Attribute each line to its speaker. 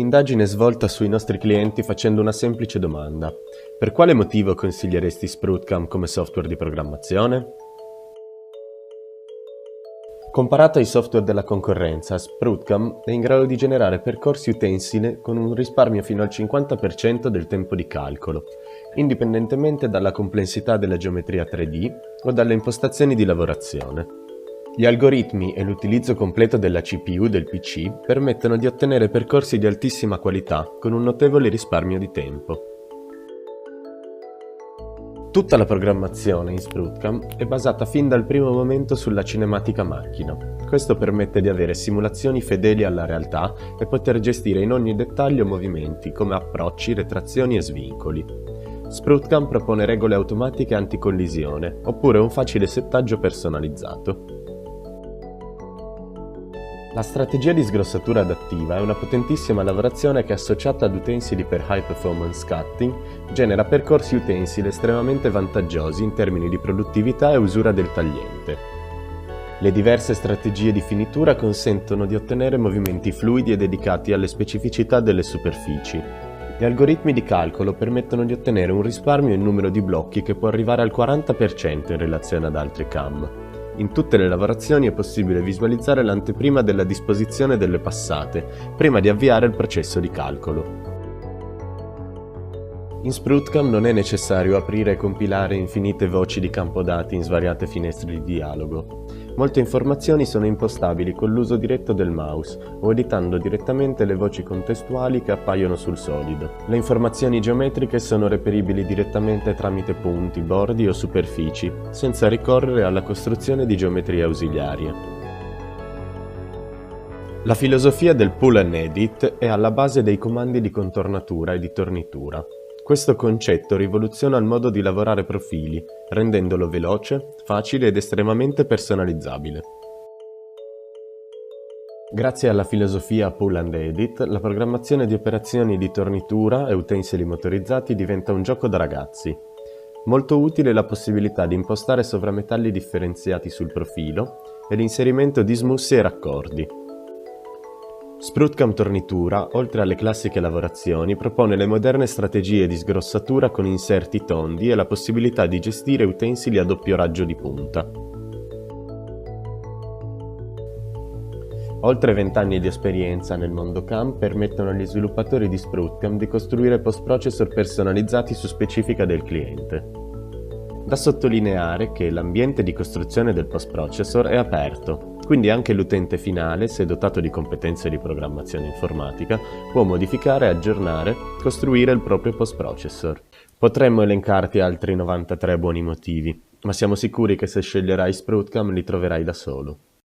Speaker 1: Indagine svolta sui nostri clienti facendo una semplice domanda: per quale motivo consiglieresti Sproutkam come software di programmazione? Comparato ai software della concorrenza, Sproutkam è in grado di generare percorsi utensile con un risparmio fino al 50% del tempo di calcolo, indipendentemente dalla complessità della geometria 3D o dalle impostazioni di lavorazione. Gli algoritmi e l'utilizzo completo della CPU del PC permettono di ottenere percorsi di altissima qualità con un notevole risparmio di tempo. Tutta la programmazione in Sproutkam è basata fin dal primo momento sulla cinematica macchina. Questo permette di avere simulazioni fedeli alla realtà e poter gestire in ogni dettaglio movimenti come approcci, retrazioni e svincoli. Sproutkam propone regole automatiche anticollisione oppure un facile settaggio personalizzato. La strategia di sgrossatura adattiva è una potentissima lavorazione che, associata ad utensili per high performance cutting, genera percorsi utensili estremamente vantaggiosi in termini di produttività e usura del tagliente. Le diverse strategie di finitura consentono di ottenere movimenti fluidi e dedicati alle specificità delle superfici. Gli algoritmi di calcolo permettono di ottenere un risparmio in numero di blocchi che può arrivare al 40% in relazione ad altri CAM. In tutte le lavorazioni è possibile visualizzare l'anteprima della disposizione delle passate, prima di avviare il processo di calcolo. In Sproutkam non è necessario aprire e compilare infinite voci di campo dati in svariate finestre di dialogo. Molte informazioni sono impostabili con l'uso diretto del mouse o editando direttamente le voci contestuali che appaiono sul solido. Le informazioni geometriche sono reperibili direttamente tramite punti, bordi o superfici, senza ricorrere alla costruzione di geometrie ausiliarie. La filosofia del pull and edit è alla base dei comandi di contornatura e di tornitura. Questo concetto rivoluziona il modo di lavorare profili, rendendolo veloce, facile ed estremamente personalizzabile. Grazie alla filosofia Pull and Edit, la programmazione di operazioni di tornitura e utensili motorizzati diventa un gioco da ragazzi. Molto utile la possibilità di impostare sovrametalli differenziati sul profilo e l'inserimento di smussi e raccordi. Sproutkam Tornitura, oltre alle classiche lavorazioni, propone le moderne strategie di sgrossatura con inserti tondi e la possibilità di gestire utensili a doppio raggio di punta. Oltre 20 anni di esperienza nel mondo CAM permettono agli sviluppatori di Sproutkam di costruire post-processor personalizzati su specifica del cliente. Da sottolineare che l'ambiente di costruzione del post-processor è aperto, quindi anche l'utente finale, se dotato di competenze di programmazione informatica, può modificare, aggiornare, costruire il proprio post-processor. Potremmo elencarti altri 93 buoni motivi, ma siamo sicuri che se sceglierai Sproutkam li troverai da solo.